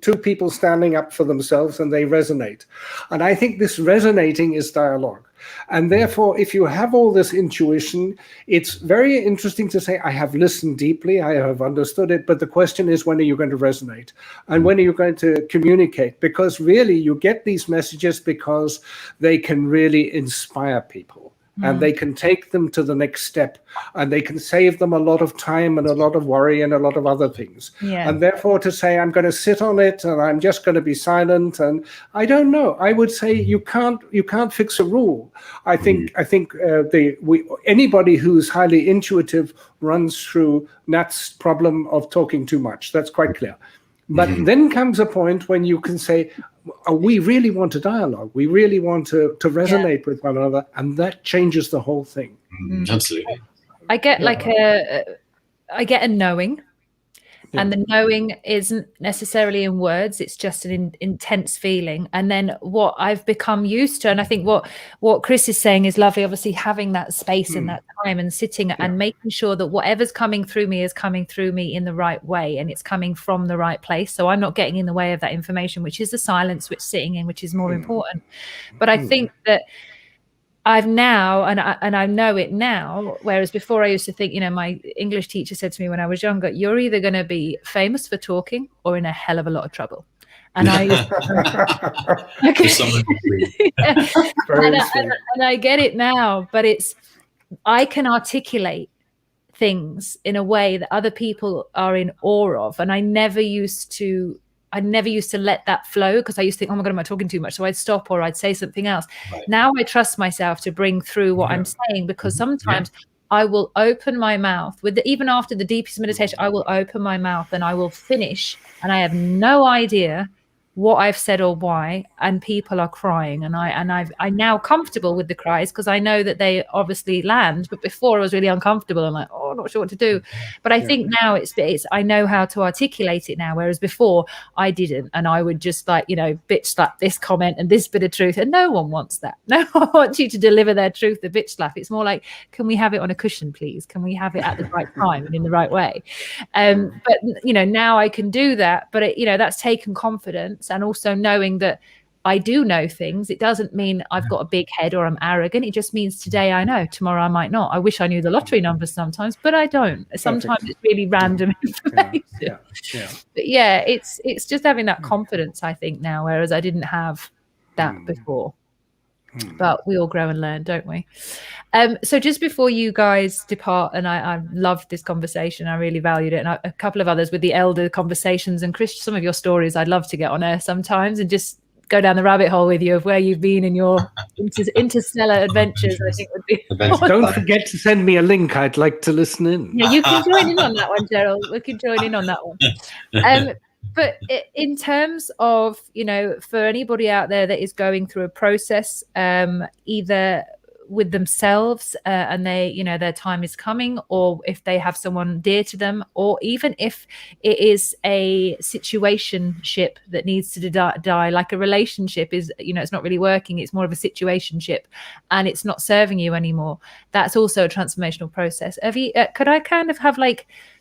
S3: two people standing up for themselves and they resonate. And I think this resonating is dialogue. And therefore, if you have all this intuition, it's very interesting to say, I have listened deeply, I have understood it, but the question is, when are you going to resonate? And when are you going to communicate? Because really, you get these messages because they can really inspire people. And they can take them to the next step, and they can save them a lot of time and a lot of worry and a lot of other things. And therefore, to say, I'm going to sit on it and I'm just going to be silent, and I don't know. I would say you can't fix a rule. I think anybody who's highly intuitive runs through Nat's problem of talking too much. That's quite clear. But then comes a point when you can say, we really want a dialogue. We really want to resonate with one another, and that changes the whole thing.
S2: Absolutely.
S1: I get a knowing, and the knowing isn't necessarily in words. It's just an intense feeling. And then what I've become used to, and I think what Chris is saying is lovely, obviously having that space and that time and sitting and making sure that whatever's coming through me is coming through me in the right way, and it's coming from the right place. So I'm not getting in the way of that information, which is the silence, which sitting in, which is more important. But I think that I've now, and I know it now, whereas before I used to think, my English teacher said to me when I was younger, you're either going to be famous for talking or in a hell of a lot of trouble. And I get it now, but I can articulate things in a way that other people are in awe of. And I never used to let that flow, because I used to think, oh my God, am I talking too much? So I'd stop or I'd say something else. Right. Now I trust myself to bring through what I'm saying, because sometimes I will open my mouth even after the deepest meditation, I will open my mouth and I will finish, and I have no idea what I've said or why, and people are crying, and I'm now comfortable with the cries, because I know that they obviously land. But before I was really uncomfortable. I'm like, oh, I'm not sure what to do. But I think now it's I know how to articulate it now, whereas before I didn't, and I would just bitch slap this comment and this bit of truth, and no one wants that. No one wants you to deliver their truth, the bitch slap. It's more like, can we have it on a cushion, please? Can we have it at the right time and in the right way? But now I can do that. But that's taken confidence. And also knowing that I do know things. It doesn't mean I've got a big head or I'm arrogant. It just means today I know, tomorrow I might not. I wish I knew the lottery numbers sometimes, but I don't. Sometimes it's really random information. But it's just having that confidence, I think, now, whereas I didn't have that before. But we all grow and learn, don't we? So just before you guys depart, and I loved this conversation, I really valued it, and a couple of others with the elder conversations, and Chris, some of your stories, I'd love to get on air sometimes and just go down the rabbit hole with you of where you've been in your interstellar adventures. I think would be.
S3: Don't forget to send me a link. I'd like to listen in.
S1: Yeah, you can join in on that one, Gerald. We can join in on that one. But in terms of, for anybody out there that is going through a process, either with themselves and their time is coming, or if they have someone dear to them, or even if it is a situationship that needs to die, like a relationship is, it's not really working, it's more of a situationship and it's not serving you anymore. That's also a transformational process. Could I kind of have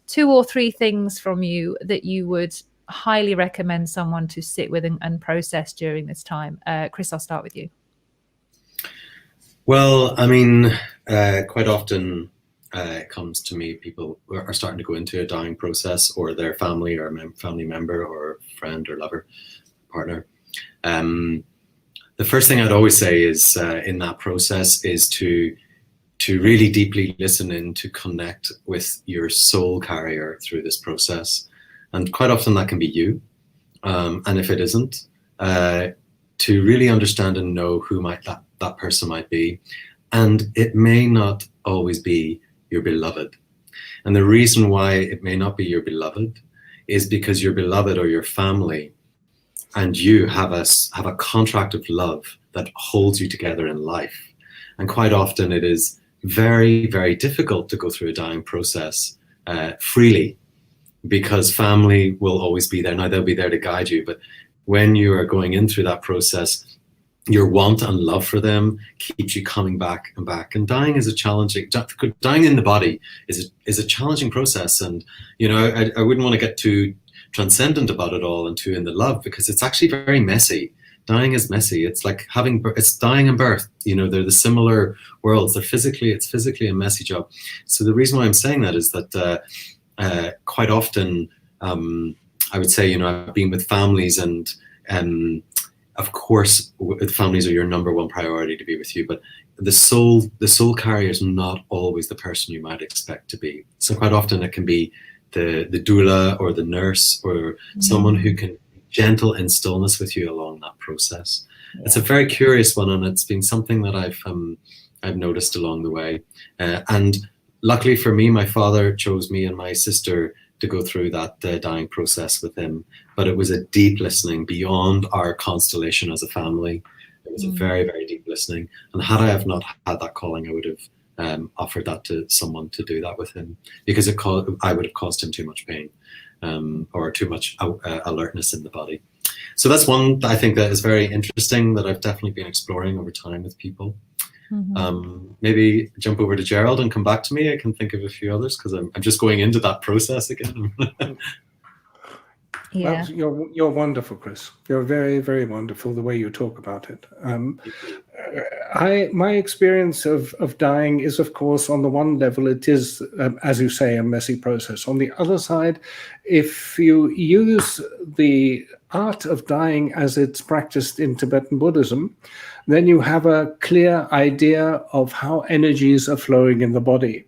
S1: 2 or 3 things from you that you would highly recommend someone to sit with and process during this time? Chris, I'll start with you.
S2: Well, I mean, quite often it comes to me, people are starting to go into a dying process, or their family or family member or friend or lover, partner. The first thing I'd always say is in that process is to really deeply listen in, to connect with your soul carrier through this process. And quite often that can be you. And if it isn't, to really understand and know who that person might be. And it may not always be your beloved. And the reason why it may not be your beloved is because your beloved or your family and you have a contract of love that holds you together in life. And quite often it is very, very difficult to go through a dying process freely, because family will always be there. Now, they'll be there to guide you, but when you are going in through that process, your want and love for them keeps you coming back and back. And dying is dying in the body is a challenging process. And, you know, I wouldn't want to get too transcendent about it all and too in the love, because it's actually very messy. Dying is messy. It's like it's dying and birth. You know, they're the similar worlds. It's physically a messy job. So the reason why I'm saying that is that quite often, I would say, you know, I've been with families, and of course, families are your number one priority to be with you. But the soul carrier is not always the person you might expect to be. So quite often it can be the doula or the nurse or someone who can be gentle in stillness with you along that process. Yeah. It's a very curious one, and it's been something that I've noticed along the way. And luckily for me, my father chose me and my sister to go through that dying process with him. But it was a deep listening beyond our constellation as a family. It was a very, very deep listening. And had I have not had that calling, I would have offered that to someone to do that with him, because I would have caused him too much pain or too much alertness in the body. So that's one I think that is very interesting that I've definitely been exploring over time with people. Maybe jump over to Gerald and come back to me. I can think of a few others because I'm just going into that process again.
S3: Yeah, you're wonderful, Chris. You're very, very wonderful the way you talk about it. My experience of dying is, of course, on the one level, it is, as you say, a messy process. On the other side, if you use the art of dying as it's practiced in Tibetan Buddhism, then you have a clear idea of how energies are flowing in the body.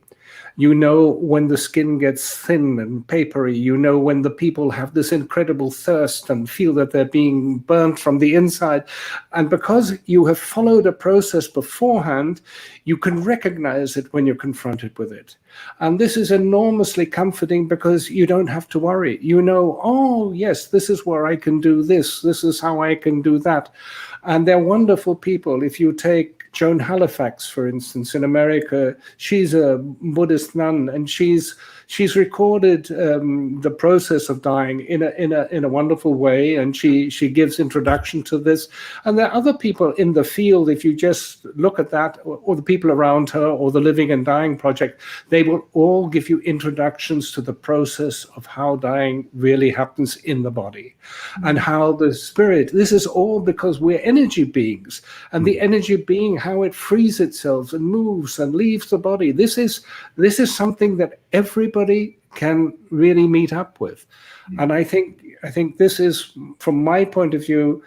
S3: You know when the skin gets thin and papery. You know when the people have this incredible thirst and feel that they're being burnt from the inside. And because you have followed a process beforehand, you can recognize it when you're confronted with it. And this is enormously comforting because you don't have to worry. You know, oh, yes, this is where I can do this. This is how I can do that. And they're wonderful people. If you take Joan Halifax, for instance, in America, she's a Buddhist nun, and she's recorded the process of dying in a wonderful way, and she gives introduction to this. And there are other people in the field. If you just look at that, or the people around her, or the Living and Dying Project, they will all give you introductions to the process of how dying really happens in the body, and how the spirit. This is all because we're energy beings, and the energy being, how it frees itself and moves and leaves the body. This is something that everybody can really meet up with. And I think this is, from my point of view,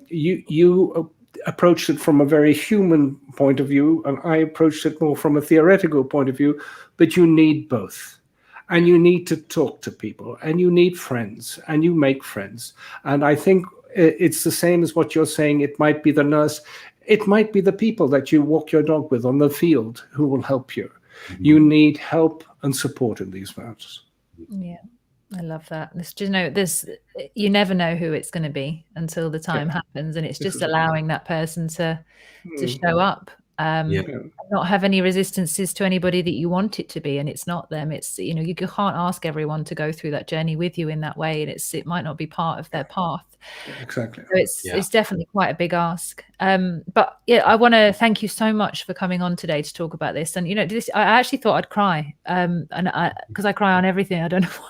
S3: you approached it from a very human point of view, and I approached it more from a theoretical point of view, but you need both. And you need to talk to people, and you need friends, and you make friends. And I think it's the same as what you're saying. It might be the nurse, it might be the people that you walk your dog with on the field who will help you. You need help and support in these matters.
S1: Yeah, I love that. You never know who it's going to be until the time happens, and it's just allowing that person to show up. Not have any resistances to anybody that you want it to be, and it's not them. It's, you know, you can't ask everyone to go through that journey with you in that way, and it might not be part of their path.
S3: Exactly.
S1: So it's definitely quite a big ask. But yeah, I want to thank you so much for coming on today to talk about this. And you know, I actually thought I'd cry, because I cry on everything. I don't know why.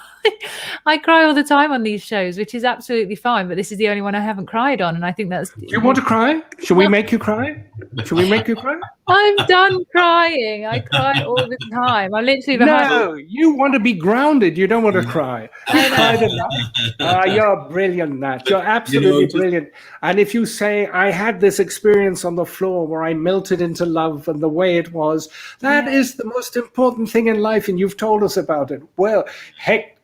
S1: I cry all the time on these shows, which is absolutely fine. But this is the only one I haven't cried on, and I think that's.
S3: Do you want to cry? Should we make you cry? Should we make you cry?
S1: I'm done crying. I cry all the time. I'm literally behind.
S3: No, you want to be grounded. You don't want to cry. You cried enough. You're brilliant, Nat. You're absolutely brilliant. And if you say, I had this experience on the floor where I melted into love and the way it was, that is the most important thing in life. And you've told us about it. Well,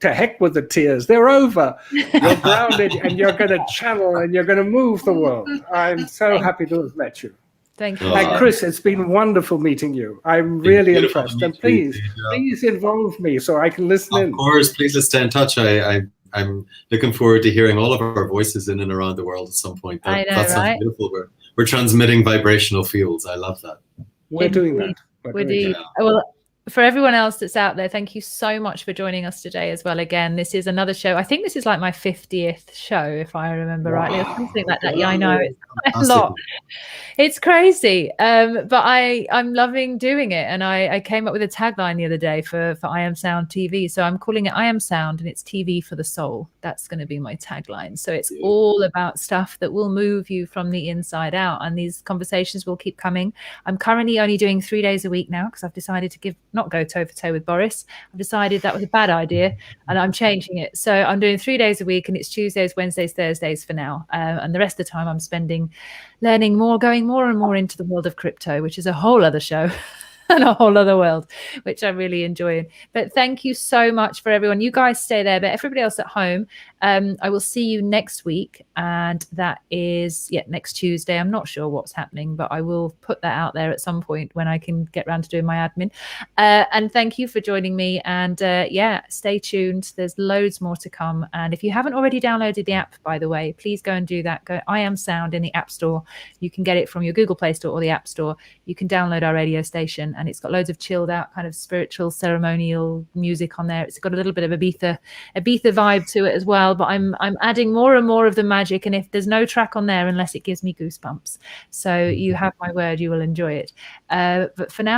S3: to heck with the tears. They're over. You're grounded, and you're going to channel, and you're going to move the world. I'm so happy to have met you.
S1: Thank you.
S2: Oh.
S3: Chris, it's been wonderful meeting you. I'm really impressed. And please involve me so I can listen in.
S2: Of course, please let's stay in touch. I'm looking forward to hearing all of our voices in and around the world at some point.
S1: I know,
S2: that sounds
S1: right?
S2: beautiful. We're transmitting vibrational fields. I love that.
S3: We're doing that.
S1: We're doing that. Well, for everyone else that's out there, thank you so much for joining us today as well. Again, this is another show. I think this is like my 50th show, if I remember rightly, or something like that. Yeah, I know, it's quite a lot. It's crazy, but I'm loving doing it. And I came up with a tagline the other day for I Am Sound TV. So I'm calling it I Am Sound, and it's TV for the soul. That's going to be my tagline. So it's all about stuff that will move you from the inside out. And these conversations will keep coming. I'm currently only doing 3 days a week now because I've decided to not go toe for toe with Boris. I've decided that was a bad idea, and I'm changing it. So I'm doing 3 days a week, and it's Tuesdays, Wednesdays, Thursdays for now. And the rest of the time I'm spending learning more, going more and more into the world of crypto, which is a whole other show and a whole other world, which I'm really enjoying. But thank you so much for everyone. You guys stay there, but everybody else at home, I will see you next week. And that is, next Tuesday. I'm not sure what's happening, but I will put that out there at some point when I can get around to doing my admin. And thank you for joining me. And stay tuned. There's loads more to come. And if you haven't already downloaded the app, by the way, please go and do that. Go I Am Sound in the App Store. You can get it from your Google Play Store or the App Store. You can download our radio station, and it's got loads of chilled out kind of spiritual ceremonial music on there. It's got a little bit of Ibiza vibe to it as well, but I'm adding more and more of the magic, and if there's no track on there unless it gives me goosebumps. So you have my word, you will enjoy it. But for now,